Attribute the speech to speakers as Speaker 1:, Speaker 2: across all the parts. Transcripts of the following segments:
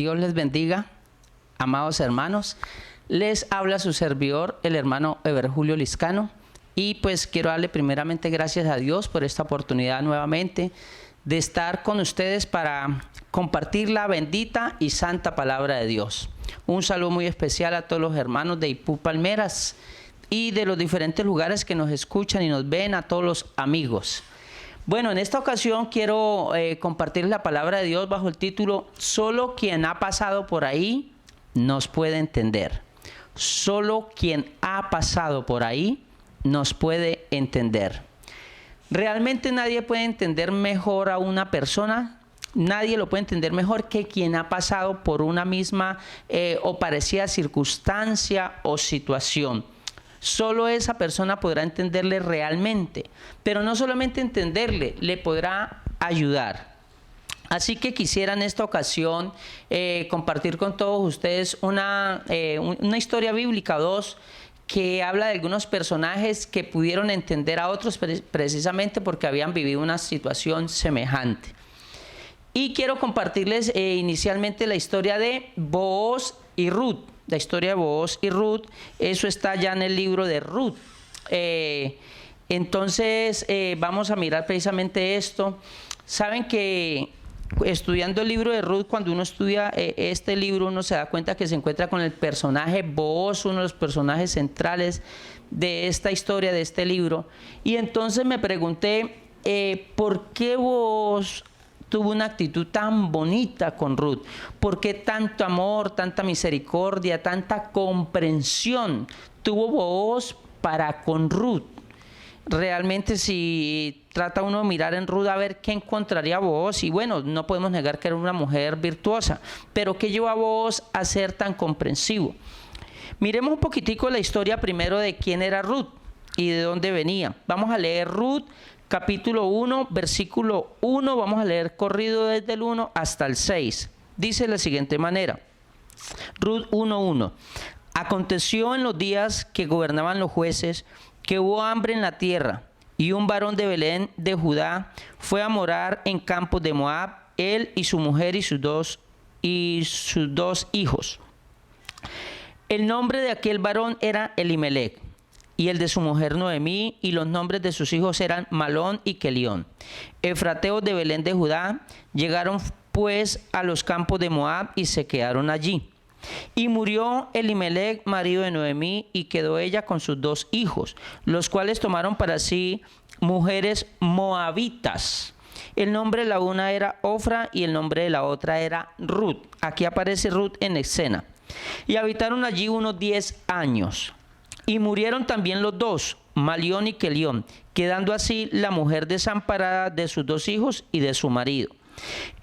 Speaker 1: Dios les bendiga, amados hermanos. Les habla su servidor, el hermano Eber Julio Liscano. Y pues quiero darle primeramente gracias a Dios por esta oportunidad nuevamente de estar con ustedes para compartir la bendita y santa palabra de Dios. Un saludo muy especial a todos los hermanos de Ipú Palmeras y de los diferentes lugares que nos escuchan y nos ven, a todos los amigos. Bueno, en esta ocasión quiero compartir la palabra de Dios bajo el título Solo quien ha pasado por ahí nos puede entender. Solo quien ha pasado por ahí nos puede entender. Realmente nadie puede entender mejor a una persona, nadie lo puede entender mejor que quien ha pasado por una misma o parecida circunstancia o situación. Solo esa persona podrá entenderle realmente, pero no solamente entenderle, le podrá ayudar. Así que quisiera en esta ocasión compartir con todos ustedes una historia bíblica, dos, que habla de algunos personajes que pudieron entender a otros precisamente porque habían vivido una situación semejante. Y quiero compartirles inicialmente la historia de Booz y Ruth. La historia de Booz y Ruth, eso está ya en el libro de Ruth. Entonces vamos a mirar precisamente esto. Saben que estudiando el libro de Ruth, cuando uno estudia este libro, uno se da cuenta que se encuentra con el personaje Booz, uno de los personajes centrales de esta historia, de este libro. Y entonces me pregunté, ¿por qué Booz tuvo una actitud tan bonita con Ruth? ¿Por qué tanto amor, tanta misericordia, tanta comprensión tuvo Booz para con Ruth? Realmente si trata uno de mirar en Ruth a ver qué encontraría Booz, y bueno, no podemos negar que era una mujer virtuosa, pero ¿qué llevó a Booz a ser tan comprensivo? Miremos un poquitico la historia primero de quién era Ruth y de dónde venía. Vamos a leer Ruth capítulo 1, versículo 1, vamos a leer corrido desde el 1 hasta el 6. Dice de la siguiente manera, Ruth 1:1. Aconteció en los días que gobernaban los jueces que hubo hambre en la tierra, y un varón de Belén de Judá fue a morar en campos de Moab, él y su mujer y sus dos hijos. El nombre de aquel varón era Elimelec, y el de su mujer Noemí, y los nombres de sus hijos eran Malón y Kelión. Efrateos de Belén de Judá llegaron pues a los campos de Moab y se quedaron allí. Y murió Elimelec, marido de Noemí, y quedó ella con sus dos hijos, los cuales tomaron para sí mujeres moabitas. El nombre de la una era Ofra y el nombre de la otra era Ruth. Aquí aparece Ruth en escena. Y habitaron allí unos 10 años. Y murieron también los dos, Malión y Kelión, quedando así la mujer desamparada de sus dos hijos y de su marido.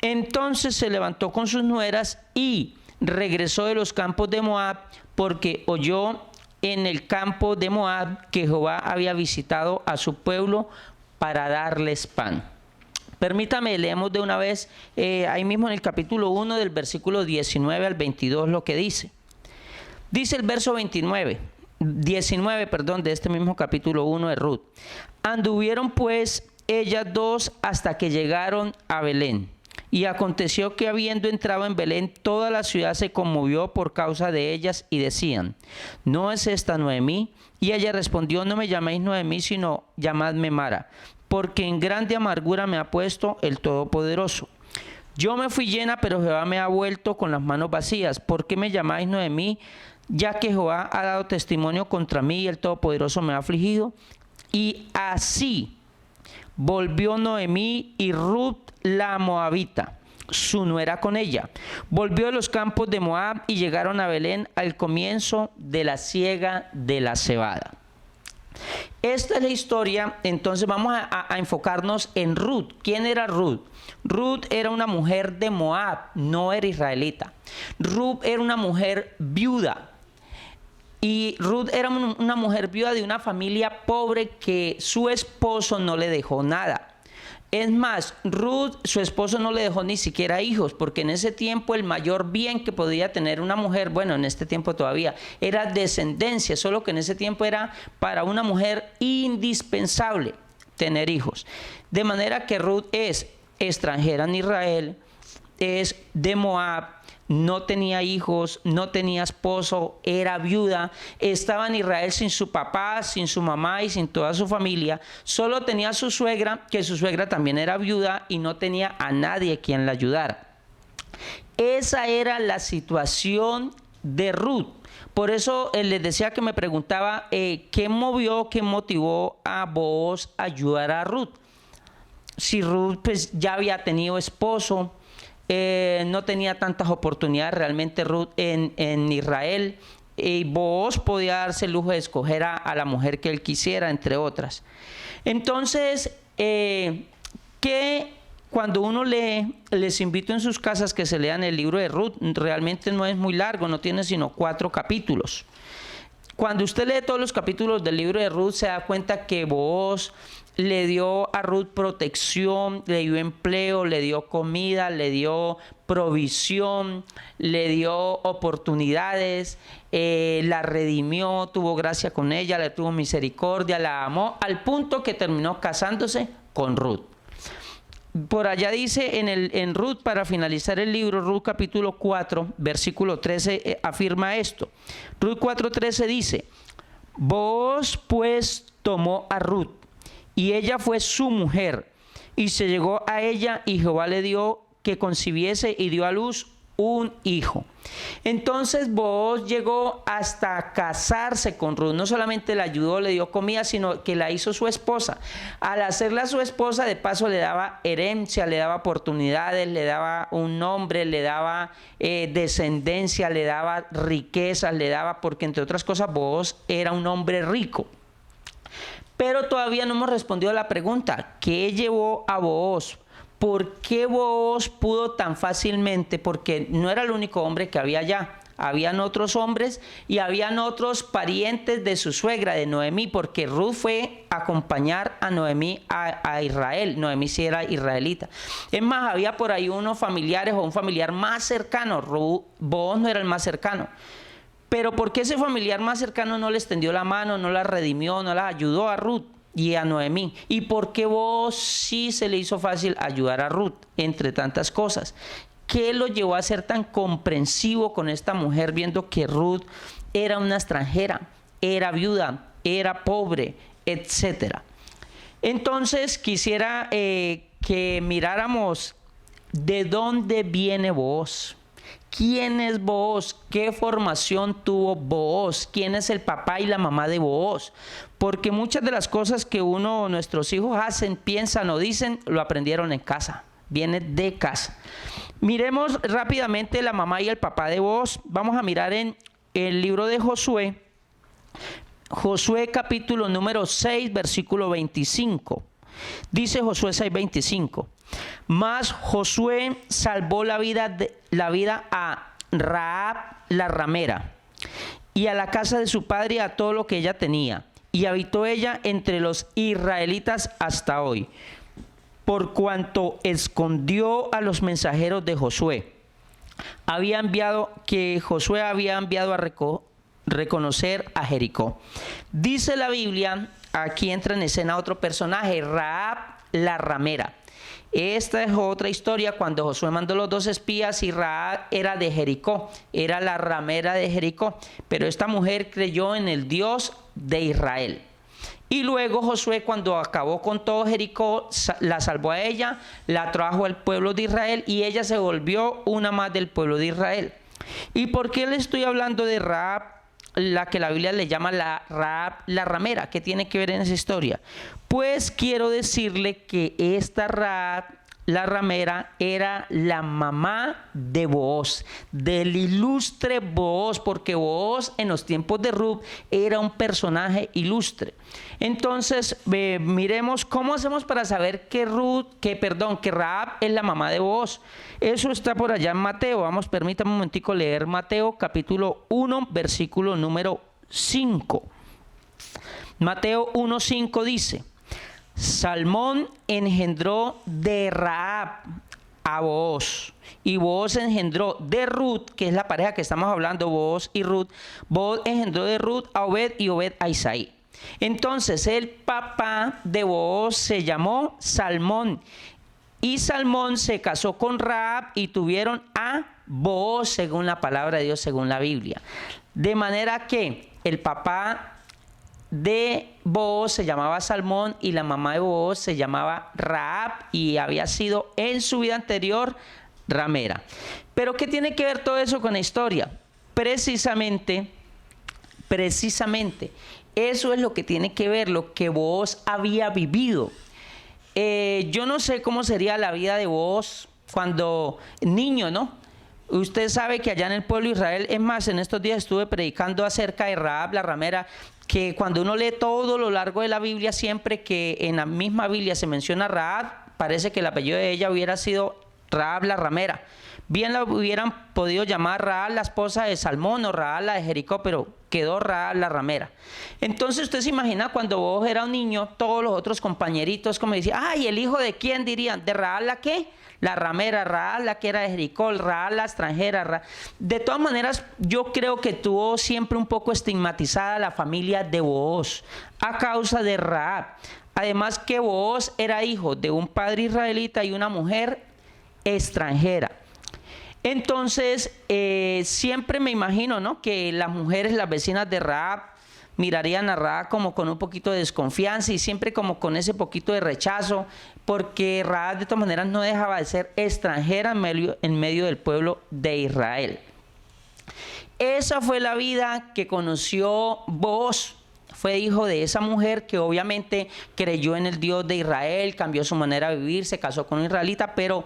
Speaker 1: Entonces se levantó con sus nueras y regresó de los campos de Moab, porque oyó en el campo de Moab que Jehová había visitado a su pueblo para darles pan. Permítame, leemos de una vez ahí mismo en el capítulo 1 del versículo 19 al 22 lo que dice. Dice el verso 19 de este mismo capítulo 1 de Ruth. Anduvieron pues ellas dos hasta que llegaron a Belén. Y aconteció que habiendo entrado en Belén, toda la ciudad se conmovió por causa de ellas y decían, ¿no es esta Noemí? Y ella respondió, no me llaméis Noemí, sino llamadme Mara, porque en grande amargura me ha puesto el Todopoderoso. Yo me fui llena, pero Jehová me ha vuelto con las manos vacías. ¿Por qué me llamáis Noemí? Ya que Jehová ha dado testimonio contra mí y el Todopoderoso me ha afligido. Y así volvió Noemí y Ruth la moabita, su nuera con ella. Volvió de los campos de Moab y llegaron a Belén al comienzo de la siega de la cebada. Esta es la historia, entonces vamos a enfocarnos en Ruth. ¿Quién era Ruth? Ruth era una mujer de Moab, no era israelita. Ruth era una mujer viuda. Y Ruth era una mujer viuda de una familia pobre que su esposo no le dejó nada. Es más, Ruth, su esposo no le dejó ni siquiera hijos, porque en ese tiempo el mayor bien que podía tener una mujer, bueno, en este tiempo todavía, era descendencia, solo que en ese tiempo era para una mujer indispensable tener hijos. De manera que Ruth es extranjera en Israel, es de Moab, no tenía hijos, no tenía esposo, era viuda, estaba en Israel sin su papá, sin su mamá y sin toda su familia. Solo tenía a su suegra, que su suegra también era viuda y no tenía a nadie quien la ayudara. Esa era la situación de Ruth. Por eso les decía que me preguntaba qué motivó a Booz a ayudar a Ruth. Si Ruth pues ya había tenido esposo, no tenía tantas oportunidades realmente Ruth en Israel, y Booz podía darse el lujo de escoger a la mujer que él quisiera, entre otras. Entonces, cuando uno lee, les invito en sus casas que se lean el libro de Ruth. Realmente no es muy largo, no tiene sino 4 capítulos. Cuando usted lee todos los capítulos del libro de Ruth, se da cuenta que Booz le dio a Ruth protección, le dio empleo, le dio comida, le dio provisión, le dio oportunidades, la redimió, tuvo gracia con ella, le tuvo misericordia, la amó, al punto que terminó casándose con Ruth. Por allá dice en Ruth, para finalizar el libro, Ruth capítulo 4, versículo 13, afirma esto. Ruth 4:13 dice: Booz pues tomó a Ruth, y ella fue su mujer, y se llegó a ella, y Jehová le dio que concibiese y dio a luz un hijo. Entonces Booz llegó hasta casarse con Ruth. No solamente la ayudó, le dio comida, sino que la hizo su esposa. Al hacerla su esposa, de paso le daba herencia, le daba oportunidades, le daba un nombre, le daba descendencia, le daba riquezas, le daba, porque entre otras cosas Booz era un hombre rico. Pero todavía no hemos respondido a la pregunta: ¿qué llevó a Booz? ¿Por qué Booz pudo tan fácilmente? Porque no era el único hombre que había allá. Habían otros hombres y habían otros parientes de su suegra, de Noemí, porque Ruth fue a acompañar a Noemí a Israel. Noemí sí era israelita. Es más, había por ahí unos familiares o un familiar más cercano. Booz no era el más cercano. Pero ¿por qué ese familiar más cercano no les tendió la mano, no la redimió, no la ayudó a Ruth y a Noemí? ¿Y por qué Booz sí se le hizo fácil ayudar a Ruth, entre tantas cosas? ¿Qué lo llevó a ser tan comprensivo con esta mujer, viendo que Ruth era una extranjera, era viuda, era pobre, etcétera? Entonces quisiera que miráramos de dónde viene Booz. ¿Quién es Booz? ¿Qué formación tuvo Booz? ¿Quién es el papá y la mamá de Booz? Porque muchas de las cosas que nuestros hijos hacen, piensan o dicen, lo aprendieron en casa. Viene de casa. Miremos rápidamente la mamá y el papá de Booz. Vamos a mirar en el libro de Josué. Josué capítulo número 6, versículo 25. Dice Josué 6:25. Mas Josué salvó la vida a Rahab la ramera y a la casa de su padre y a todo lo que ella tenía, y habitó ella entre los israelitas hasta hoy, por cuanto escondió a los mensajeros de Josué. Josué había enviado a reconocer a Jericó. Dice la Biblia, aquí entra en escena otro personaje, Rahab la ramera. Esta es otra historia, cuando Josué mandó los 2 espías y Rahab era de Jericó, era la ramera de Jericó, pero esta mujer creyó en el Dios de Israel. Y luego Josué, cuando acabó con todo Jericó, la salvó a ella, la trajo al pueblo de Israel y ella se volvió una más del pueblo de Israel. ¿Y por qué le estoy hablando de Rahab, la que la Biblia le llama Rahab la ramera? ¿Qué tiene que ver en esa historia? Pues quiero decirle que esta Rahab la ramera era la mamá de Booz, del ilustre Booz, porque Booz en los tiempos de Ruth era un personaje ilustre. Entonces, miremos cómo hacemos para saber que Rahab es la mamá de Booz. Eso está por allá en Mateo. Permítame un momentico leer Mateo capítulo 1, versículo número 5. Mateo 1:5 dice: Salmón engendró de Rahab a Booz, y Booz engendró de Ruth, que es la pareja que estamos hablando, Booz y Ruth. Booz engendró de Ruth a Obed y Obed a Isaí. Entonces el papá de Booz se llamó Salmón, Y Salmón se casó con Rahab y tuvieron a Booz, según la palabra de Dios, según la Biblia. De manera que el papá de Booz se llamaba Salmón y la mamá de Booz se llamaba Rahab y había sido en su vida anterior ramera. Pero ¿qué tiene que ver todo eso con la historia? Precisamente, eso es lo que tiene que ver, lo que Booz había vivido. Yo no sé cómo sería la vida de Booz cuando niño, ¿no? Usted sabe que allá en el pueblo de Israel, es más, en estos días estuve predicando acerca de Rahab la ramera, que cuando uno lee todo lo largo de la Biblia, siempre que en la misma Biblia se menciona Rahab, parece que el apellido de ella hubiera sido Rahab la ramera. Bien la hubieran podido llamar Rahab la esposa de Salmón o Rahab la de Jericó, pero quedó Rahab la ramera. Entonces usted se imagina cuando vos era un niño, todos los otros compañeritos como decían, ay, ¿el hijo de quién? Dirían, ¿de Rahab la qué? La ramera, Rahab la que era de Jericó, Rahab la extranjera. De todas maneras, yo creo que tuvo siempre un poco estigmatizada la familia de Booz a causa de Rahab. Además que Booz era hijo de un padre israelita y una mujer extranjera. Entonces, siempre me imagino, ¿no?, que las mujeres, las vecinas de Rahab, mirarían a Rahab como con un poquito de desconfianza y siempre como con ese poquito de rechazo, porque Rahab de todas maneras no dejaba de ser extranjera en medio del pueblo de Israel. Esa fue la vida que conoció Booz. Fue hijo de esa mujer que obviamente creyó en el Dios de Israel, cambió su manera de vivir, se casó con un israelita, pero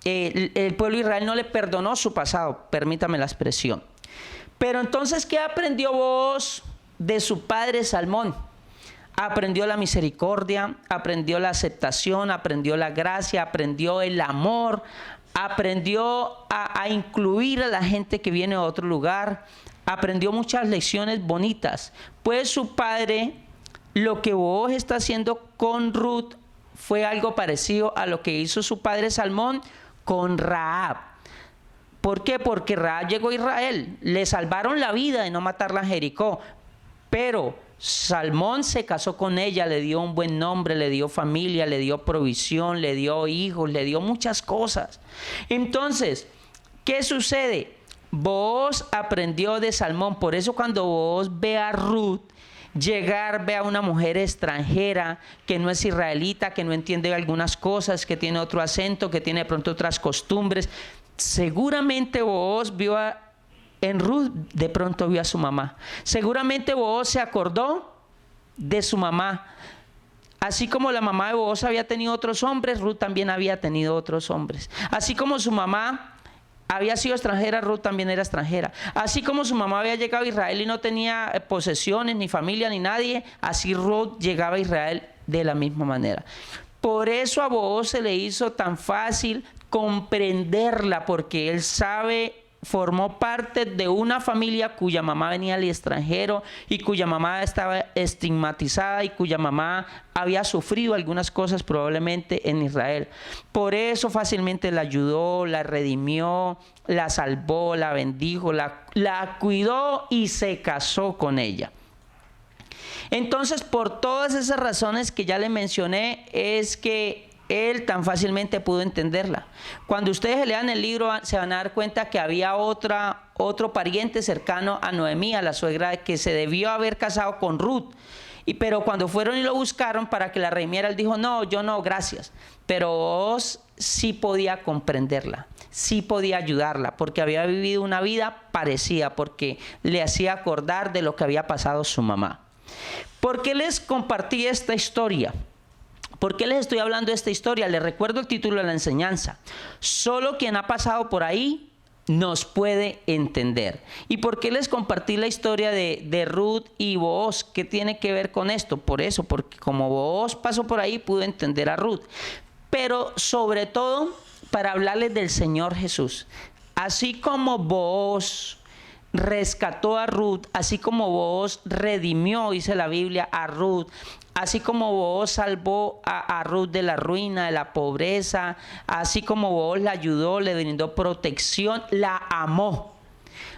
Speaker 1: el pueblo de Israel no le perdonó su pasado, permítame la expresión. Pero entonces, ¿qué aprendió Booz de su padre Salmón? Aprendió la misericordia, aprendió la aceptación, aprendió la gracia, aprendió el amor, aprendió a incluir a la gente que viene de otro lugar, aprendió muchas lecciones bonitas. Pues su padre, lo que Booz está haciendo con Ruth fue algo parecido a lo que hizo su padre Salmón con Rahab. ¿Por qué? Porque Rahab llegó a Israel, le salvaron la vida de no matarla en Jericó, pero Salmón se casó con ella, le dio un buen nombre, le dio familia, le dio provisión, le dio hijos, le dio muchas cosas. Entonces, ¿qué sucede? Booz aprendió de Salmón, por eso cuando Booz ve a Ruth llegar, ve a una mujer extranjera que no es israelita, que no entiende algunas cosas, que tiene otro acento, que tiene de pronto otras costumbres, seguramente Booz vio en Ruth, de pronto vio a su mamá. Seguramente Booz se acordó de su mamá. Así como la mamá de Booz había tenido otros hombres, Ruth también había tenido otros hombres. Así como su mamá había sido extranjera, Ruth también era extranjera. Así como su mamá había llegado a Israel y no tenía posesiones, ni familia, ni nadie, así Ruth llegaba a Israel de la misma manera. Por eso a Booz se le hizo tan fácil comprenderla, porque él formó parte de una familia cuya mamá venía al extranjero y cuya mamá estaba estigmatizada y cuya mamá había sufrido algunas cosas probablemente en Israel. Por eso fácilmente la ayudó, la redimió, la salvó, la bendijo, la cuidó y se casó con ella. Entonces, por todas esas razones que ya le mencioné, es que él tan fácilmente pudo entenderla. Cuando ustedes lean el libro se van a dar cuenta que había otro pariente cercano a Noemí, a la suegra, que se debió haber casado con Ruth. Pero cuando fueron y lo buscaron para que la redimiera, él dijo, no, yo no, gracias. Pero Booz sí podía comprenderla, sí podía ayudarla, porque había vivido una vida parecida, porque le hacía acordar de lo que había pasado su mamá. ¿Por qué les compartí esta historia? ¿Por qué les estoy hablando de esta historia? Les recuerdo el título de la enseñanza. Solo quien ha pasado por ahí nos puede entender. ¿Y por qué les compartí la historia de Ruth y Booz? ¿Qué tiene que ver con esto? Por eso, porque como Booz pasó por ahí, pudo entender a Ruth. Pero sobre todo, para hablarles del Señor Jesús. Así como Booz rescató a Ruth, así como Booz redimió, dice la Biblia, a Ruth, así como Booz salvó a Ruth de la ruina, de la pobreza, así como Booz la ayudó, le brindó protección, la amó.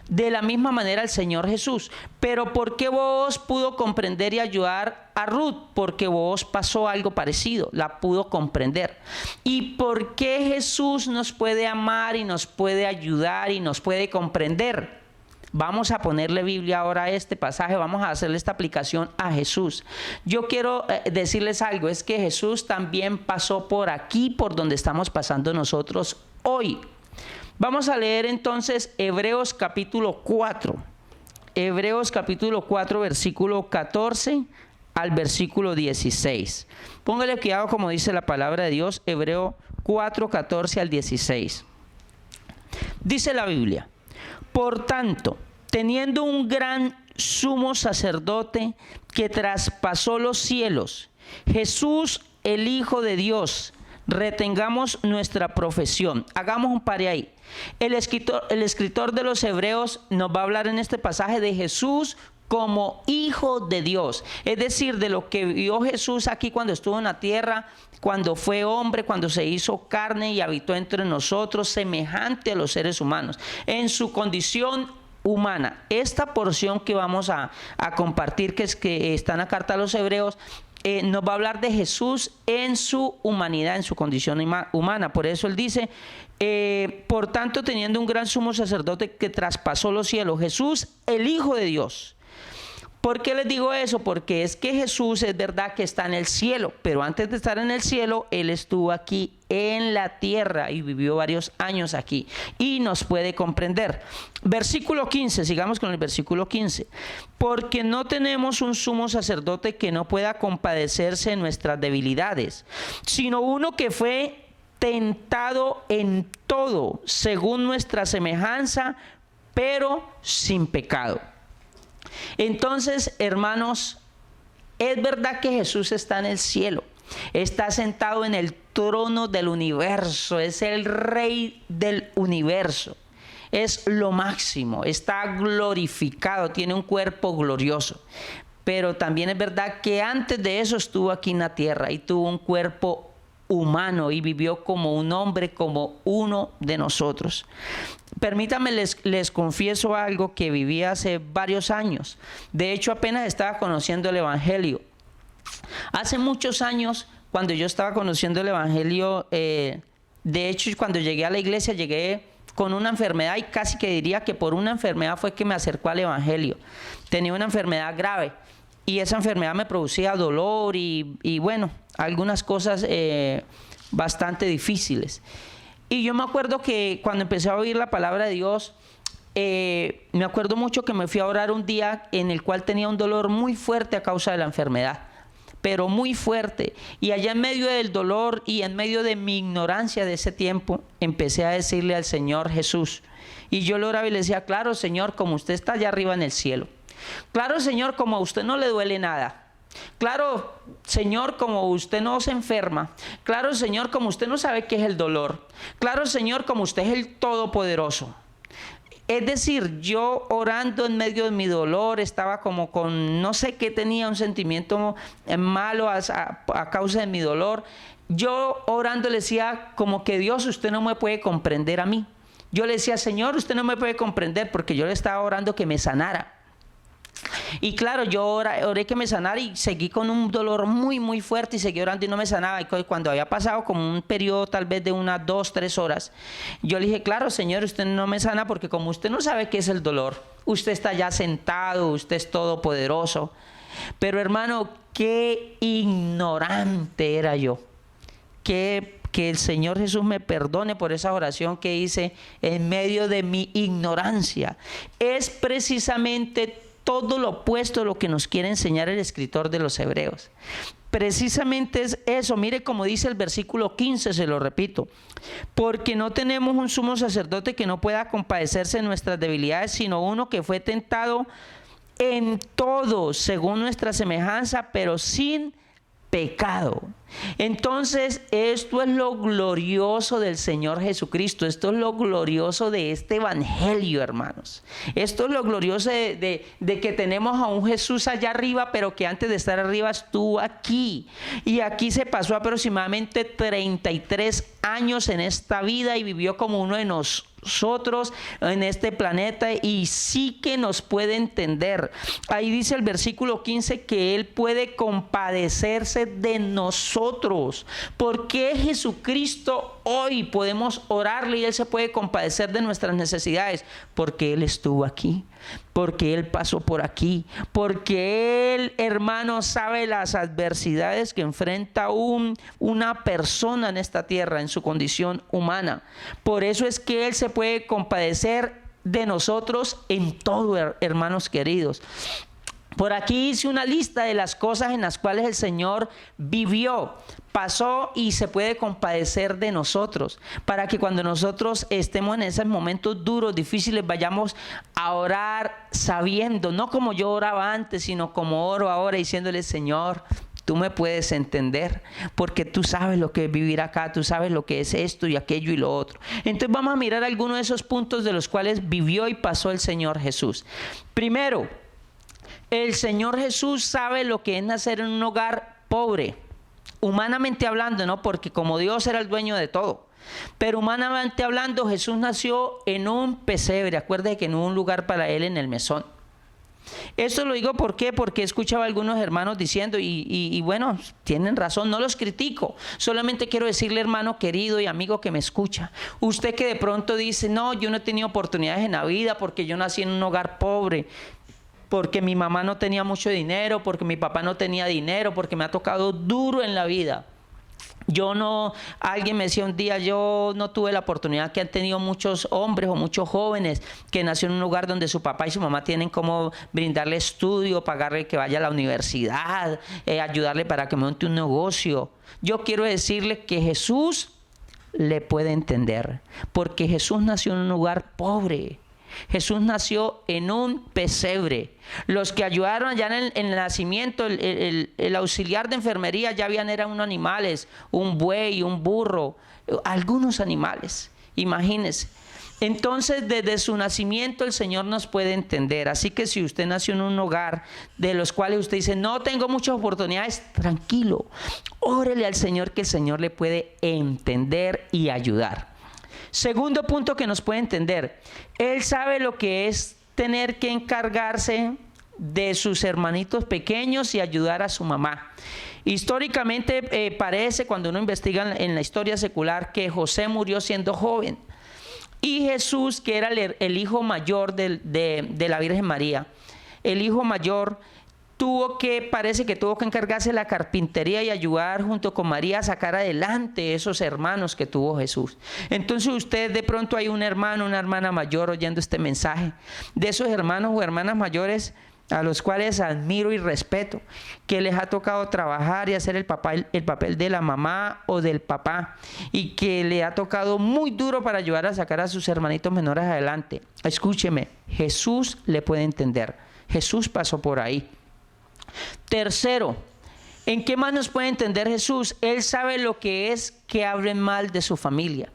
Speaker 1: De la misma manera el Señor Jesús. Pero ¿por qué Booz pudo comprender y ayudar a Ruth? Porque Booz pasó algo parecido, la pudo comprender. ¿Y por qué Jesús nos puede amar y nos puede ayudar y nos puede comprender? Vamos a ponerle Biblia ahora a este pasaje, vamos a hacerle esta aplicación a Jesús. Yo quiero decirles algo, es que Jesús también pasó por aquí, por donde estamos pasando nosotros hoy. Vamos a leer entonces Hebreos capítulo 4. Hebreos capítulo 4, versículo 14 al versículo 16. Póngale cuidado como dice la palabra de Dios, Hebreo 4, 14 al 16. Dice la Biblia: por tanto, teniendo un gran sumo sacerdote que traspasó los cielos, Jesús, el Hijo de Dios, retengamos nuestra profesión. Hagamos un pare ahí. El escritor de los Hebreos nos va a hablar en este pasaje de Jesús como Hijo de Dios, es decir, de lo que vio Jesús aquí cuando estuvo en la tierra, cuando fue hombre, cuando se hizo carne y habitó entre nosotros, semejante a los seres humanos, en su condición humana. Esta porción que vamos a compartir, que está en la carta a los Hebreos, nos va a hablar de Jesús en su humanidad, en su condición humana. Por eso él dice, por tanto, teniendo un gran sumo sacerdote que traspasó los cielos, Jesús, el Hijo de Dios. ¿Por qué les digo eso? Porque es que Jesús es verdad que está en el cielo, pero antes de estar en el cielo, Él estuvo aquí en la tierra y vivió varios años aquí y nos puede comprender. Versículo 15, sigamos con el versículo 15. Porque no tenemos un sumo sacerdote que no pueda compadecerse en nuestras debilidades, sino uno que fue tentado en todo, según nuestra semejanza, pero sin pecado. Entonces, hermanos, es verdad que Jesús está en el cielo, está sentado en el trono del universo, es el rey del universo, es lo máximo, está glorificado, tiene un cuerpo glorioso. Pero también es verdad que antes de eso estuvo aquí en la tierra y tuvo un cuerpo humano y vivió como un hombre, como uno de nosotros. Permítanme, les confieso algo que viví hace varios años. De hecho, apenas estaba conociendo el Evangelio. Hace muchos años, cuando yo estaba conociendo el Evangelio, de hecho, cuando llegué a la iglesia, llegué con una enfermedad y casi que diría que por una enfermedad fue que me acercó al Evangelio. Tenía una enfermedad grave y esa enfermedad me producía dolor y bueno, algunas cosas bastante difíciles. Y yo me acuerdo que cuando empecé a oír la palabra de Dios, me acuerdo mucho que me fui a orar un día en el cual tenía un dolor muy fuerte a causa de la enfermedad, pero muy fuerte. Y allá en medio del dolor y en medio de mi ignorancia de ese tiempo, empecé a decirle al Señor Jesús. Y yo le oraba y le decía, claro, Señor, como usted está allá arriba en el cielo. Claro, Señor, como a usted no le duele nada. Claro, Señor, como usted no se enferma. Claro, Señor, como usted no sabe qué es el dolor. Claro, Señor, como usted es el Todopoderoso. Es decir, yo orando en medio de mi dolor, estaba como con, no sé qué, tenía un sentimiento malo a causa de mi dolor. Yo orando le decía como que Dios, usted no me puede comprender a mí. Yo le decía, Señor, usted no me puede comprender, porque yo le estaba orando que me sanara. Y claro, yo oré que me sanara y seguí con un dolor muy muy fuerte y seguí orando y no me sanaba. Y cuando había pasado como un periodo tal vez de unas 2, 3 horas, yo le dije, claro, Señor, usted no me sana porque como usted no sabe qué es el dolor, usted está ya sentado, usted es todopoderoso. Pero hermano, qué ignorante era yo. Que el Señor Jesús me perdone por esa oración que hice en medio de mi ignorancia. Es precisamente todo lo opuesto a lo que nos quiere enseñar el escritor de los Hebreos. Precisamente es eso. Mire como dice el versículo 15, se lo repito. Porque no tenemos un sumo sacerdote que no pueda compadecerse de nuestras debilidades, sino uno que fue tentado en todo, según nuestra semejanza, pero sin pecado. Entonces, esto es lo glorioso del Señor Jesucristo. Esto es lo glorioso de este evangelio, hermanos. Esto es lo glorioso de que tenemos a un Jesús allá arriba, pero que antes de estar arriba estuvo aquí. Y aquí se pasó aproximadamente 33 años en esta vida y vivió como uno de nosotros en este planeta, y sí que nos puede entender. Ahí dice el versículo 15 que Él puede compadecerse de nosotros. ¿Por qué Jesucristo hoy podemos orarle y Él se puede compadecer de nuestras necesidades? Porque Él estuvo aquí, porque Él pasó por aquí, porque Él, hermano, sabe las adversidades que enfrenta una persona en esta tierra en su condición humana. Por eso es que Él se puede compadecer de nosotros en todo, hermanos queridos. Por aquí hice una lista de las cosas en las cuales el Señor vivió, pasó, y se puede compadecer de nosotros, para que cuando nosotros estemos en esos momentos duros, difíciles, vayamos a orar sabiendo, no como yo oraba antes, sino como oro ahora, diciéndole: Señor, tú me puedes entender, porque tú sabes lo que es vivir acá, tú sabes lo que es esto y aquello y lo otro. Entonces vamos a mirar algunos de esos puntos de los cuales vivió y pasó el Señor Jesús. Primero, el Señor Jesús sabe lo que es nacer en un hogar pobre, humanamente hablando, ¿no? Porque como Dios era el dueño de todo. Pero humanamente hablando, Jesús nació en un pesebre. Acuérdate que no hubo un lugar para Él en el mesón. Esto lo digo ¿por qué? Porque he escuchado a algunos hermanos diciendo, y bueno, tienen razón, no los critico. Solamente quiero decirle, hermano querido y amigo que me escucha, usted que de pronto dice: no, yo no he tenido oportunidades en la vida porque yo nací en un hogar pobre, porque mi mamá no tenía mucho dinero, porque mi papá no tenía dinero, porque me ha tocado duro en la vida. Alguien me decía un día: yo no tuve la oportunidad que han tenido muchos hombres o muchos jóvenes que nacieron en un lugar donde su papá y su mamá tienen como brindarle estudio, pagarle que vaya a la universidad, ayudarle para que monte un negocio. Yo quiero decirle que Jesús le puede entender, porque Jesús nació en un lugar pobre. Jesús nació en un pesebre. Los que ayudaron allá en el nacimiento, el auxiliar de enfermería, ya eran unos animales, un buey, un burro, algunos animales, imagínense. Entonces, desde su nacimiento el Señor nos puede entender. Así que si usted nació en un hogar de los cuales usted dice: no tengo muchas oportunidades, tranquilo, órele al Señor, que el Señor le puede entender y ayudar. Segundo punto que nos puede entender: Él sabe lo que es tener que encargarse de sus hermanitos pequeños y ayudar a su mamá. Históricamente parece, cuando uno investiga en la historia secular, que José murió siendo joven, y Jesús, que era el hijo mayor de la Virgen María, el hijo mayor, parece que tuvo que encargarse de la carpintería y ayudar junto con María a sacar adelante esos hermanos que tuvo Jesús. Entonces usted, de pronto hay un hermano, una hermana mayor oyendo este mensaje, de esos hermanos o hermanas mayores a los cuales admiro y respeto, que les ha tocado trabajar y hacer el papel de la mamá o del papá, y que le ha tocado muy duro para ayudar a sacar a sus hermanitos menores adelante. Escúcheme, Jesús le puede entender. Jesús pasó por ahí. Tercero, ¿en qué más nos puede entender Jesús? Él sabe lo que es que hablen mal de su familia.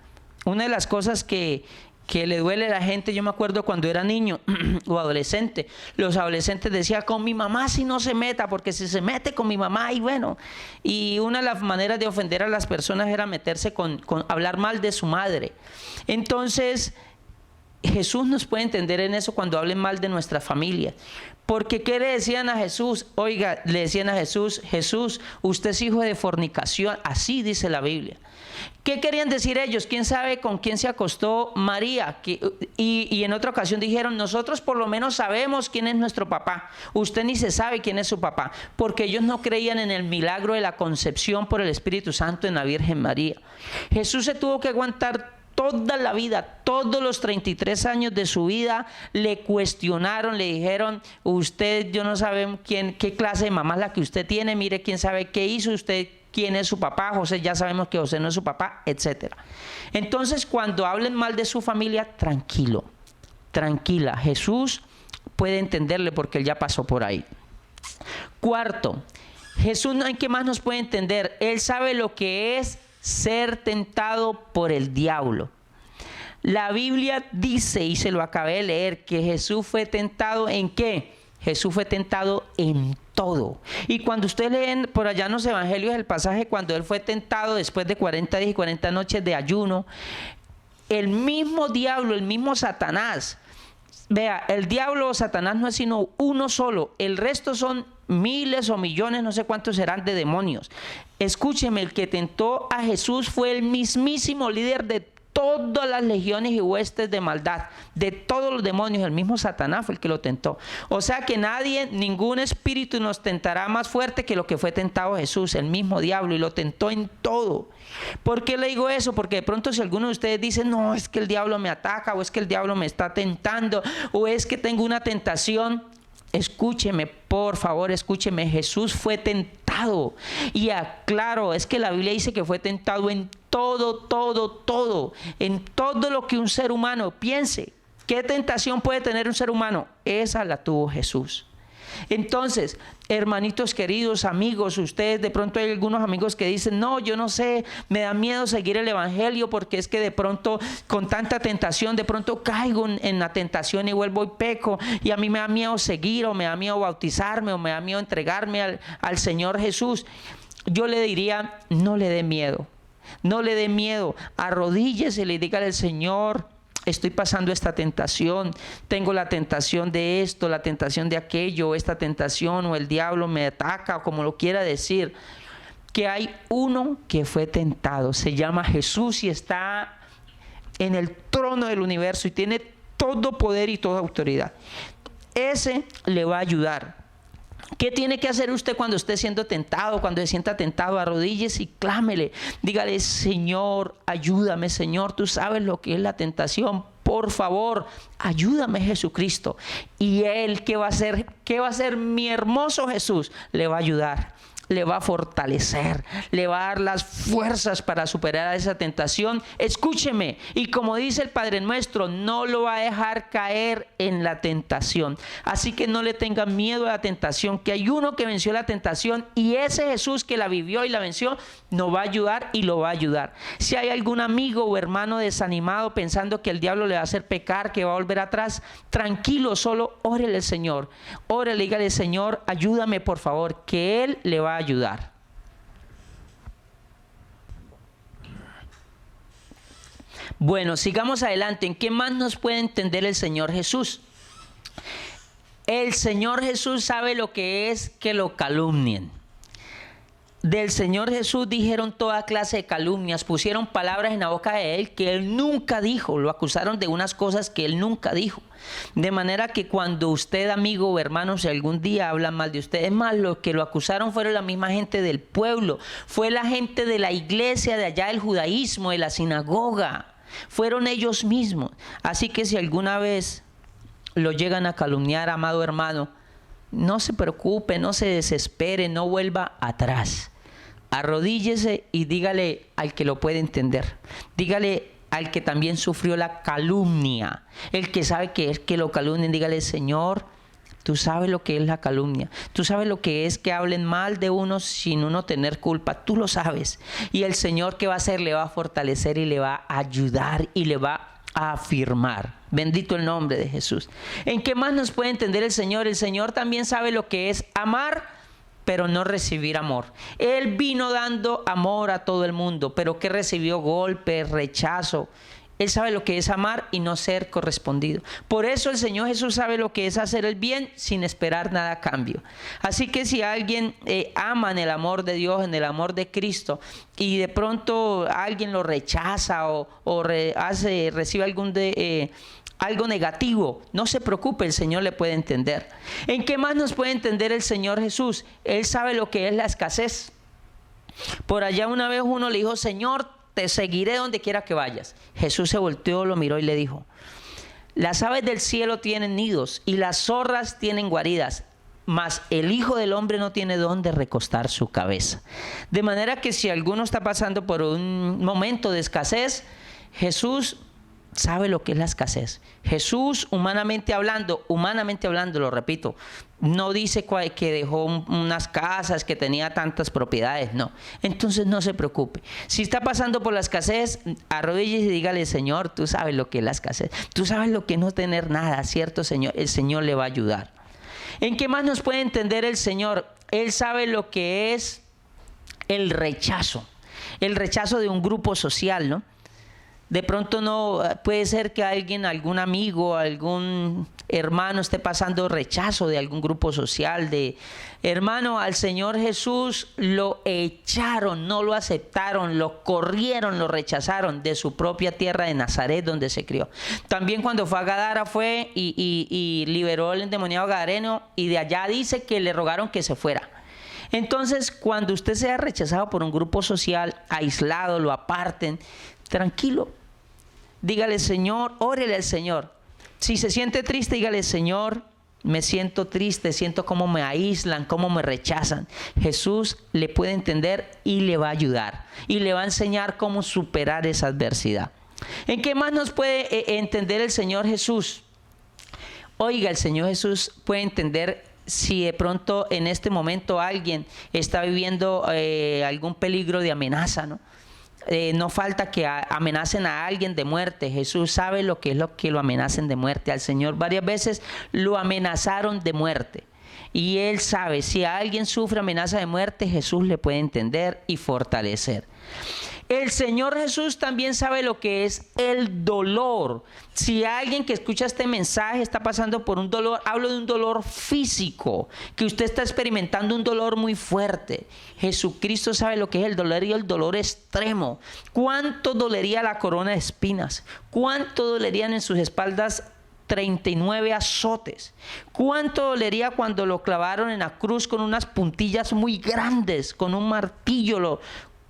Speaker 1: Una de las cosas que le duele a la gente, yo me acuerdo cuando era niño o adolescente, los adolescentes decían: con mi mamá si no se meta, porque si se mete con mi mamá, y bueno, y una de las maneras de ofender a las personas era meterse con hablar mal de su madre. Entonces, Jesús nos puede entender en eso cuando hablen mal de nuestra familia. Porque ¿qué le decían a Jesús? Oiga, le decían a Jesús: Jesús, usted es hijo de fornicación, así dice la Biblia. ¿Qué querían decir ellos? ¿Quién sabe con quién se acostó María? Y en otra ocasión dijeron: nosotros por lo menos sabemos quién es nuestro papá. Usted ni se sabe quién es su papá, porque ellos no creían en el milagro de la concepción por el Espíritu Santo en la Virgen María. Jesús se tuvo que aguantar toda la vida, todos los 33 años de su vida, le cuestionaron, le dijeron: usted, yo no sabe qué clase de mamá es la que usted tiene, mire quién sabe qué hizo usted, quién es su papá, José, ya sabemos que José no es su papá, etc. Entonces, cuando hablen mal de su familia, tranquilo, tranquila, Jesús puede entenderle porque él ya pasó por ahí. Cuarto, Jesús, ¿en qué más nos puede entender? Él sabe lo que es ser tentado por el diablo. La Biblia dice, y se lo acabé de leer, que Jesús fue tentado ¿en qué? Jesús fue tentado en todo. Y cuando ustedes leen por allá en los evangelios el pasaje cuando Él fue tentado después de 40 días y 40 noches de ayuno, el mismo diablo, el mismo Satanás, vea, el diablo o Satanás no es sino uno solo, el resto son miles o millones, no sé cuántos serán de demonios. Escúcheme, el que tentó a Jesús fue el mismísimo líder de todas las legiones y huestes de maldad, de todos los demonios. El mismo Satanás fue el que lo tentó. O sea que nadie, ningún espíritu nos tentará más fuerte que lo que fue tentado Jesús, el mismo diablo, y lo tentó en todo. ¿Por qué le digo eso? Porque de pronto si alguno de ustedes dice, no, es que el diablo me ataca, o es que el diablo me está tentando, o es que tengo una tentación, escúcheme, por favor, escúcheme. Jesús fue tentado. Y aclaro, es que la Biblia dice que fue tentado en todo, en todo lo que un ser humano piense. ¿Qué tentación puede tener un ser humano? Esa la tuvo Jesús. Entonces, hermanitos queridos, amigos, ustedes de pronto hay algunos amigos que dicen, no, yo no sé, me da miedo seguir el evangelio porque es que de pronto con tanta tentación, de pronto caigo en la tentación y vuelvo y peco, y a mí me da miedo seguir, o me da miedo bautizarme, o me da miedo entregarme al Señor Jesús. Yo le diría, no le dé miedo, no le dé miedo, arrodíllese y le diga al Señor, estoy pasando esta tentación, tengo la tentación de esto, la tentación de aquello, esta tentación, o el diablo me ataca, o como lo quiera decir. Que hay uno que fue tentado, se llama Jesús y está en el trono del universo y tiene todo poder y toda autoridad. Ese le va a ayudar. ¿Qué tiene que hacer usted cuando esté siendo tentado, cuando se sienta tentado? Arrodíllese y clámele. Dígale, Señor, ayúdame, Señor, tú sabes lo que es la tentación. Por favor, ayúdame, Jesucristo. Y Él, ¿qué va a hacer? ¿Qué va a hacer? Mi hermoso Jesús le va a ayudar, le va a fortalecer, le va a dar las fuerzas para superar esa tentación. Escúcheme, y como dice el Padre Nuestro, no lo va a dejar caer en la tentación. Así que no le tengan miedo a la tentación, que hay uno que venció la tentación, y ese Jesús que la vivió y la venció nos va a ayudar y lo va a ayudar. Si hay algún amigo o hermano desanimado pensando que el diablo le va a hacer pecar, que va a volver atrás, tranquilo, solo órele al Señor, órele, dígale, Señor, ayúdame por favor, que Él le va a ayudar. Bueno, sigamos adelante. ¿En qué más nos puede entender el Señor Jesús? El Señor Jesús sabe lo que es que lo calumnien. Del Señor Jesús dijeron toda clase de calumnias, pusieron palabras en la boca de Él que Él nunca dijo, lo acusaron de unas cosas que Él nunca dijo. De manera que cuando usted, amigo o hermano, si algún día habla mal de usted, es más, los que lo acusaron fueron la misma gente del pueblo, fue la gente de la iglesia de allá del judaísmo, de la sinagoga, fueron ellos mismos. Así que si alguna vez lo llegan a calumniar, amado hermano, no se preocupe, no se desespere, no vuelva atrás. Arrodíllese y dígale al que lo puede entender. Dígale al que también sufrió la calumnia. El que sabe que es que lo calumnien, dígale, Señor, tú sabes lo que es la calumnia. Tú sabes lo que es que hablen mal de uno sin uno tener culpa. Tú lo sabes. Y el Señor, ¿qué va a hacer? Le va a fortalecer y le va a ayudar y le va a afirmar. Bendito el nombre de Jesús. ¿En qué más nos puede entender el Señor? El Señor también sabe lo que es amar, pero no recibir amor. Él vino dando amor a todo el mundo, pero que recibió golpes, rechazo. Él sabe lo que es amar y no ser correspondido. Por eso el Señor Jesús sabe lo que es hacer el bien sin esperar nada a cambio. Así que si alguien ama en el amor de Dios, en el amor de Cristo, y de pronto alguien lo rechaza o recibe algo negativo, no se preocupe, el Señor le puede entender. ¿En qué más nos puede entender el Señor Jesús? Él sabe lo que es la escasez. Por allá una vez uno le dijo, Señor, te seguiré donde quiera que vayas. Jesús se volteó, lo miró y le dijo, las aves del cielo tienen nidos y las zorras tienen guaridas, mas el Hijo del Hombre no tiene dónde recostar su cabeza. De manera que si alguno está pasando por un momento de escasez, Jesús sabe lo que es la escasez. Jesús, humanamente hablando, lo repito, no dice que dejó unas casas, que tenía tantas propiedades, no. Entonces no se preocupe. Si está pasando por la escasez, arrodíllese y dígale: Señor, tú sabes lo que es la escasez. Tú sabes lo que es no tener nada, ¿cierto, Señor? El Señor le va a ayudar. ¿En qué más nos puede entender el Señor? Él sabe lo que es el rechazo de un grupo social, ¿no? De pronto no puede ser que alguien, algún amigo, algún hermano esté pasando rechazo de algún grupo social. Hermano, al Señor Jesús lo echaron, no lo aceptaron, lo corrieron, lo rechazaron de su propia tierra de Nazaret, donde se crió. También cuando fue a Gadara fue y liberó al endemoniado gadareno, y de allá dice que le rogaron que se fuera. Entonces, cuando usted sea rechazado por un grupo social, aislado, lo aparten, tranquilo. Dígale: Señor, órele al Señor. Si se siente triste, dígale: Señor, me siento triste, siento cómo me aíslan, cómo me rechazan. Jesús le puede entender y le va a ayudar. Y le va a enseñar cómo superar esa adversidad. ¿En qué más nos puede entender el Señor Jesús? Oiga, el Señor Jesús puede entender si de pronto en este momento alguien está viviendo algún peligro de amenaza, ¿no? No falta que amenacen a alguien de muerte. Jesús sabe lo que es lo que lo amenacen de muerte. Al Señor varias veces lo amenazaron de muerte. Y Él sabe, si a alguien sufre amenaza de muerte, Jesús le puede entender y fortalecer. El Señor Jesús también sabe lo que es el dolor. Si alguien que escucha este mensaje está pasando por un dolor, hablo de un dolor físico, que usted está experimentando un dolor muy fuerte. Jesucristo sabe lo que es el dolor, y el dolor extremo. ¿Cuánto dolería la corona de espinas? ¿Cuánto dolerían en sus espaldas 39 azotes? ¿Cuánto dolería cuando lo clavaron en la cruz con unas puntillas muy grandes, con un martillo?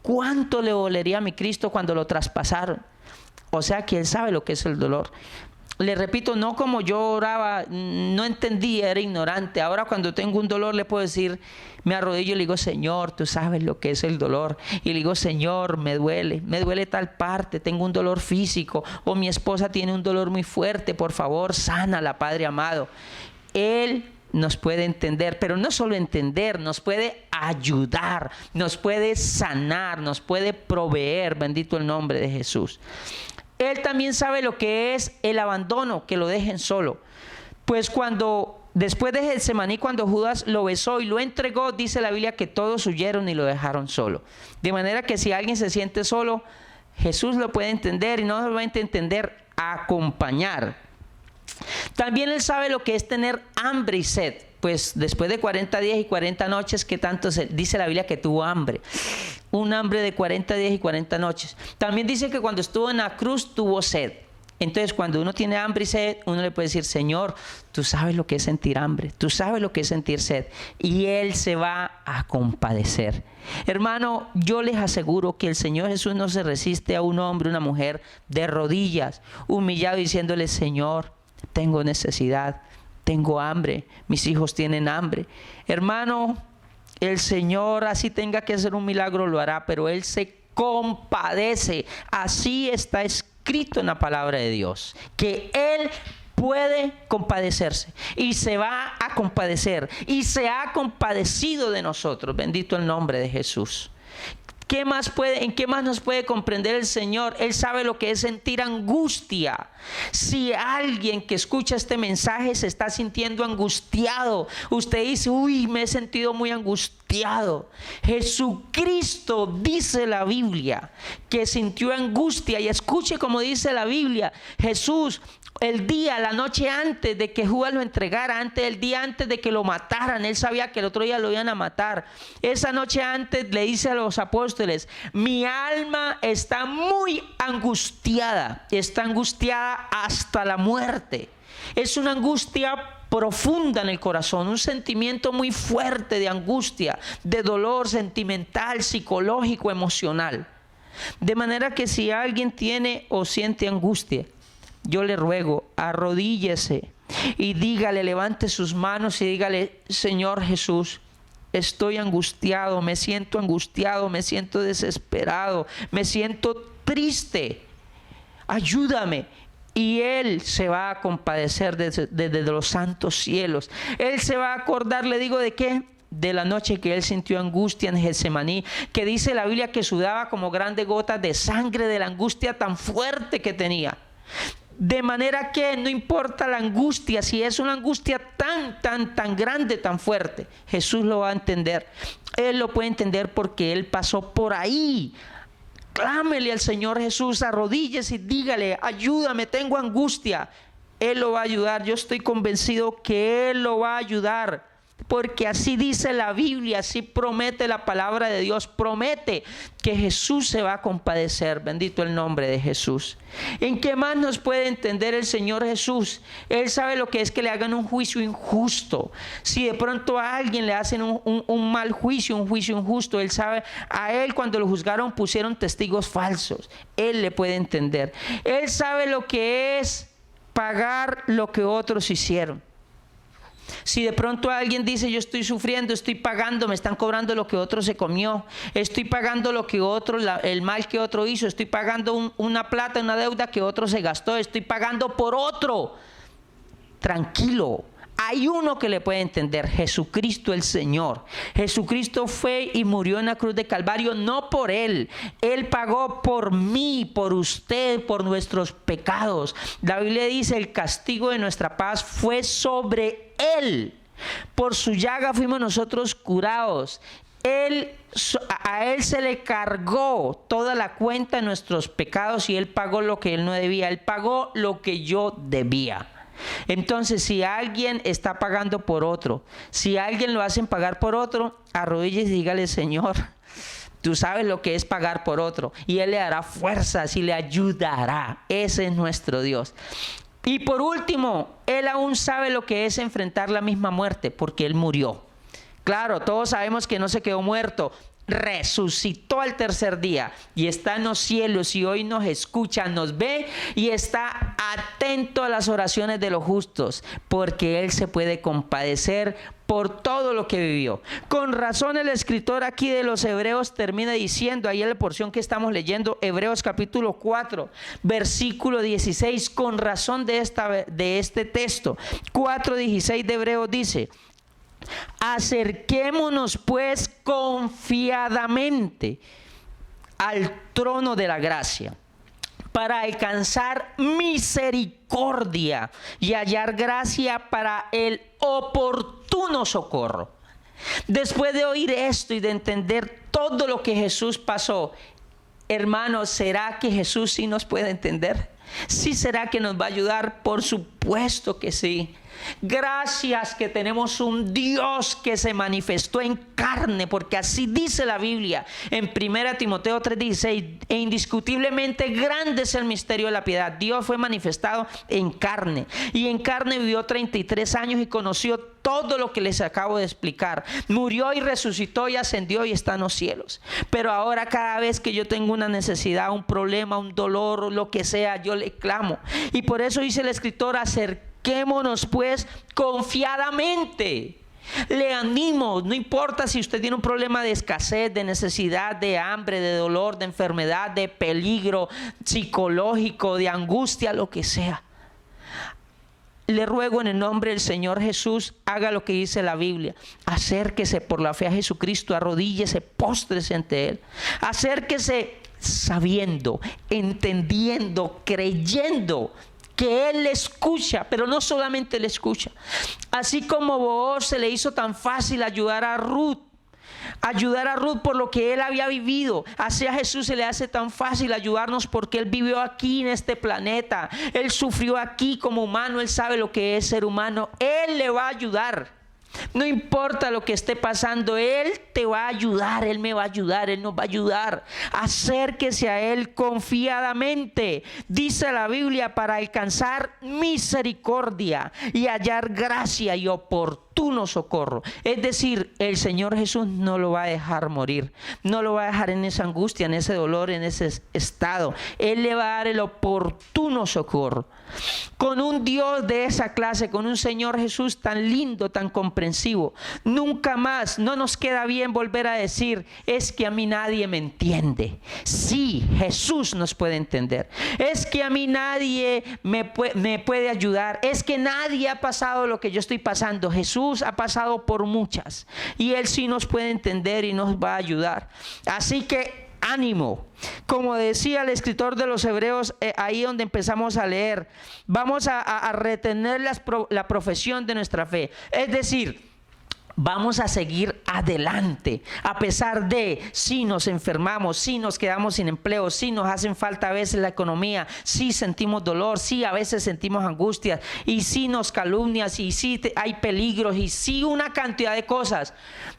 Speaker 1: ¿Cuánto le dolería a mi Cristo cuando lo traspasaron? O sea que Él sabe lo que es el dolor. Le repito, no como yo oraba, no entendía, era ignorante. Ahora cuando tengo un dolor le puedo decir, me arrodillo y le digo: Señor, tú sabes lo que es el dolor. Y le digo: Señor, me duele tal parte, tengo un dolor físico, o mi esposa tiene un dolor muy fuerte, por favor, sánala, Padre amado. Él nos puede entender, pero no solo entender, nos puede ayudar, nos puede sanar, nos puede proveer, bendito el nombre de Jesús. Él también sabe lo que es el abandono, que lo dejen solo. Pues después de Getsemaní, cuando Judas lo besó y lo entregó, dice la Biblia que todos huyeron y lo dejaron solo. De manera que si alguien se siente solo, Jesús lo puede entender, y no solamente entender, acompañar. También Él sabe lo que es tener hambre y sed. Pues después de 40 días y 40 noches, ¿qué tanto dice la Biblia que tuvo hambre? Un hambre de 40 días y 40 noches. También dice que cuando estuvo en la cruz tuvo sed. Entonces, cuando uno tiene hambre y sed, uno le puede decir: Señor, tú sabes lo que es sentir hambre, tú sabes lo que es sentir sed, y Él se va a compadecer. Hermano, yo les aseguro que el Señor Jesús no se resiste a un hombre, una mujer de rodillas, humillado, diciéndole: Señor, tengo necesidad, tengo hambre, mis hijos tienen hambre. Hermano, el Señor, así tenga que hacer un milagro, lo hará, pero Él se compadece. Así está escrito en la palabra de Dios, que Él puede compadecerse y se va a compadecer y se ha compadecido de nosotros. Bendito el nombre de Jesús. ¿En qué más nos puede comprender el Señor? Él sabe lo que es sentir angustia. Si alguien que escucha este mensaje se está sintiendo angustiado, usted dice: uy, me he sentido muy angustiado. Jesucristo, dice la Biblia, que sintió angustia. Y escuche como dice la Biblia: Jesús, la noche antes de que Judas lo entregara, el día antes de que lo mataran, Él sabía que el otro día lo iban a matar. Esa noche antes le dice a los apóstoles: mi alma está muy angustiada, está angustiada hasta la muerte. Es una angustia profunda en el corazón, un sentimiento muy fuerte de angustia, de dolor sentimental, psicológico, emocional. De manera que si alguien tiene o siente angustia, yo le ruego, arrodíllese y dígale, levante sus manos y dígale: Señor Jesús, estoy angustiado, me siento desesperado, me siento triste. Ayúdame. Y Él se va a compadecer desde los santos cielos. Él se va a acordar, le digo, ¿de qué? De la noche que Él sintió angustia en Getsemaní, que dice la Biblia que sudaba como grandes gotas de sangre de la angustia tan fuerte que tenía. De manera que no importa la angustia, si es una angustia tan grande, tan fuerte, Jesús lo va a entender. Él lo puede entender porque Él pasó por ahí. Clámele al Señor Jesús, arrodíllese y dígale: ayúdame, tengo angustia. Él lo va a ayudar. Yo estoy convencido que Él lo va a ayudar, porque así dice la Biblia, así promete la palabra de Dios. Promete que Jesús se va a compadecer. Bendito el nombre de Jesús. ¿En qué más nos puede entender el Señor Jesús? Él sabe lo que es que le hagan un juicio injusto. Si de pronto a alguien le hacen un mal juicio, un juicio injusto, Él sabe. A Él, cuando lo juzgaron, pusieron testigos falsos. Él le puede entender. Él sabe lo que es pagar lo que otros hicieron. Si de pronto alguien dice: yo estoy sufriendo, estoy pagando, me están cobrando lo que otro se comió, estoy pagando lo que otro, el mal que otro hizo, estoy pagando una plata, una deuda que otro se gastó, estoy pagando por otro. Tranquilo, hay uno que le puede entender: Jesucristo el Señor. Jesucristo fue y murió en la cruz de Calvario, no por Él. Él pagó por mí, por usted, por nuestros pecados. La Biblia dice: el castigo de nuestra paz fue sobre Él. Por su llaga fuimos nosotros curados. A Él se le cargó toda la cuenta de nuestros pecados y Él pagó lo que Él no debía. Él pagó lo que yo debía. Entonces, si alguien está pagando por otro, si alguien lo hacen pagar por otro, arrodíllese y dígale: Señor, tú sabes lo que es pagar por otro, y Él le dará fuerzas y le ayudará. Ese es nuestro Dios. Y por último, Él aún sabe lo que es enfrentar la misma muerte, porque Él murió. Claro, todos sabemos que no se quedó muerto. Resucitó al tercer día y está en los cielos, y hoy nos escucha, nos ve y está atento a las oraciones de los justos, porque Él se puede compadecer por todo lo que vivió. Con razón el escritor aquí de los Hebreos termina diciendo, ahí en la porción que estamos leyendo, Hebreos capítulo 4, versículo 16, con razón de este texto, 4:16 de Hebreos dice: acerquémonos pues confiadamente al trono de la gracia, para alcanzar misericordia y hallar gracia para el oportuno socorro. Después de oír esto y de entender todo lo que Jesús pasó, hermanos, ¿será que Jesús sí nos puede entender? ¿Sí será que nos va a ayudar? Por supuesto que sí. Gracias que tenemos un Dios que se manifestó en carne, porque así dice la Biblia en 1 Timoteo 3:16: e indiscutiblemente grande es el misterio de la piedad. Dios fue manifestado en carne, y en carne vivió 33 años y conoció todo lo que les acabo de explicar. Murió y resucitó y ascendió y está en los cielos. Pero ahora, cada vez que yo tengo una necesidad, un problema, un dolor, lo que sea, yo le clamo. Y por eso dice el escritor: acerquémonos pues confiadamente. Le animo, no importa si usted tiene un problema de escasez, de necesidad, de hambre, de dolor, de enfermedad, de peligro psicológico, de angustia, lo que sea. Le ruego en el nombre del Señor Jesús, haga lo que dice la Biblia. Acérquese por la fe a Jesucristo, arrodíllese, póstrese ante Él. Acérquese sabiendo, entendiendo, creyendo que Él le escucha, pero no solamente le escucha. Así como Booz se le hizo tan fácil ayudar a Ruth por lo que él había vivido, así a Jesús se le hace tan fácil ayudarnos porque Él vivió aquí en este planeta. Él sufrió aquí como humano, Él sabe lo que es ser humano. Él le va a ayudar. No importa lo que esté pasando, Él te va a ayudar, Él me va a ayudar, Él nos va a ayudar. Acérquese a Él confiadamente, dice la Biblia, para alcanzar misericordia y hallar gracia y oportunidad oportuno socorro. Es decir, el Señor Jesús no lo va a dejar morir, no lo va a dejar en esa angustia, en ese dolor, en ese estado. Él le va a dar el oportuno socorro. Con un Dios de esa clase, con un Señor Jesús tan lindo, tan comprensivo, nunca más, no nos queda bien volver a decir, es que a mí nadie me entiende. Sí, Jesús nos puede entender. Es que a mí nadie me puede ayudar. Es que nadie ha pasado lo que yo estoy pasando. Jesús ha pasado por muchas y Él sí nos puede entender y nos va a ayudar. Así que ánimo. Como decía el escritor de los Hebreos, ahí donde empezamos a leer, vamos a retener la profesión de nuestra fe. Es decir, vamos a seguir adelante, a pesar de si nos enfermamos, si nos quedamos sin empleo, si nos hacen falta a veces la economía, si sentimos dolor, si a veces sentimos angustias, y si nos calumnias, y si hay peligros, y si una cantidad de cosas.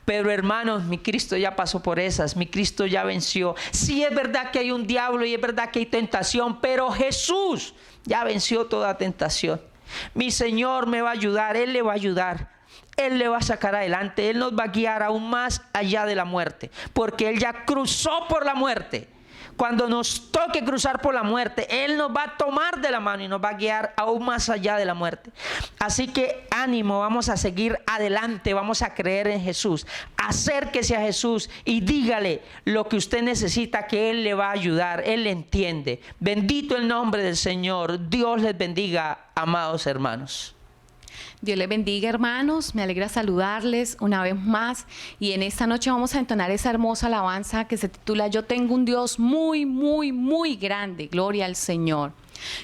Speaker 1: Pero hermanos, mi Cristo ya pasó por esas, mi Cristo ya venció. Sí es verdad que hay un diablo y es verdad que hay tentación, pero Jesús ya venció toda tentación. Mi Señor me va a ayudar, Él le va a ayudar. Él le va a sacar adelante, Él nos va a guiar aún más allá de la muerte, porque Él ya cruzó por la muerte. Cuando nos toque cruzar por la muerte, Él nos va a tomar de la mano y nos va a guiar aún más allá de la muerte. Así que ánimo, vamos a seguir adelante, vamos a creer en Jesús. Acérquese a Jesús y dígale lo que usted necesita, que Él le va a ayudar, Él le entiende. Bendito el nombre del Señor. Dios les bendiga, amados hermanos.
Speaker 2: Dios les bendiga, hermanos. Me alegra saludarles una vez más. Y en esta noche vamos a entonar esa hermosa alabanza que se titula Yo tengo un Dios muy, muy, muy grande. Gloria al Señor.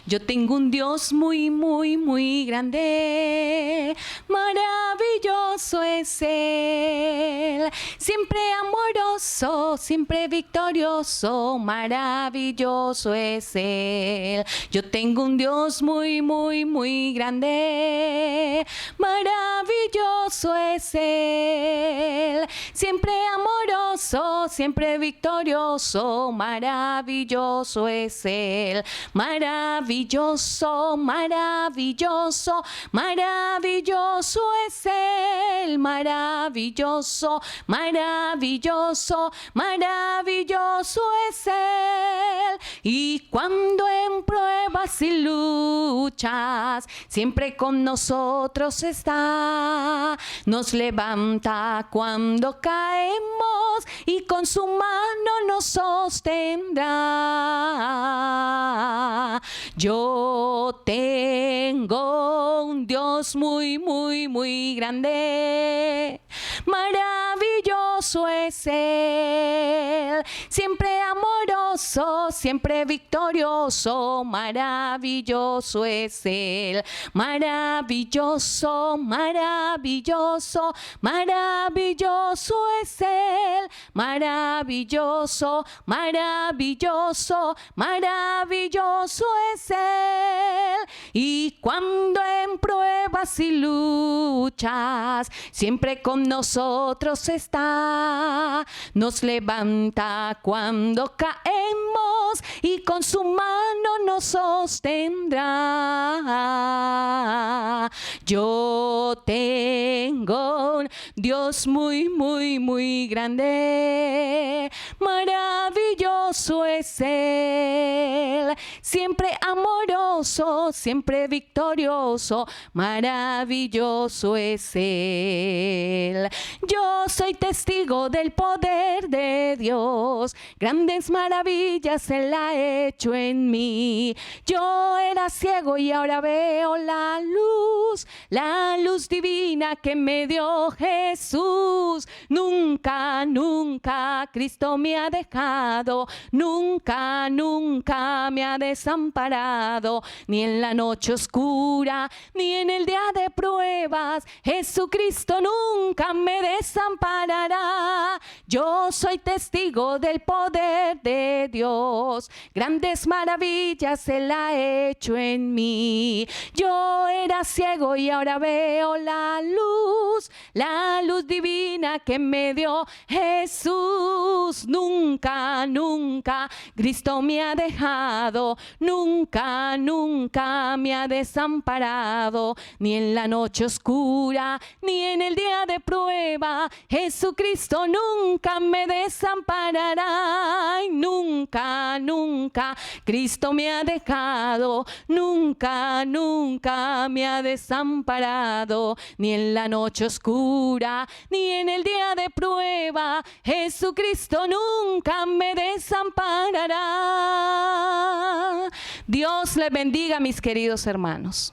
Speaker 2: Yo tengo un Dios muy, muy, muy grande, maravilloso es Él, siempre amoroso, siempre victorioso, maravilloso es Él. Yo tengo un Dios muy, muy, muy grande, maravilloso es Él, siempre amoroso, siempre victorioso, maravilloso es Él. Maravilloso, maravilloso, maravilloso es Él, maravilloso, maravilloso, maravilloso es Él. Y cuando en pruebas y luchas, siempre con nosotros está, nos levanta cuando caemos y con su mano nos sostendrá. Yo tengo un Dios muy, muy, muy grande, maravilloso es Él, siempre amoroso, siempre victorioso, maravilloso es Él, maravilloso, maravilloso, maravilloso es Él, maravilloso, maravilloso, maravilloso es Él. Y cuando en pruebas y luchas, siempre con nosotros está, nos levanta cuando caemos y con su mano nos sostendrá. Yo tengo un Dios muy, muy, muy grande, maravilloso es Él, siempre amoroso, siempre victorioso, maravilloso es Él. Yo soy testigo del poder de Dios, grandes maravillas Él ha hecho en mí. Yo era ciego y ahora veo la luz divina que me dio Jesús. Nunca, nunca Cristo me ha dejado, nunca, nunca me ha desamparado, ni en la noche oscura, ni en el día de pruebas. Jesucristo nunca me desamparará. Yo soy testigo del poder de Dios, grandes maravillas Él ha hecho en mí. Yo era ciego y ahora veo la luz la luz divina que me dio Jesús. Nunca, nunca Cristo me ha dejado, nunca, nunca me ha desamparado, ni en la noche oscura, ni en el día de prueba. Jesucristo nunca me desamparará. Ay, nunca, nunca Cristo me ha dejado, nunca, nunca me ha desamparado, ni en la noche oscura, ni en el día de prueba. Jesucristo nunca me desamparará. Dios les bendiga, mis queridos hermanos.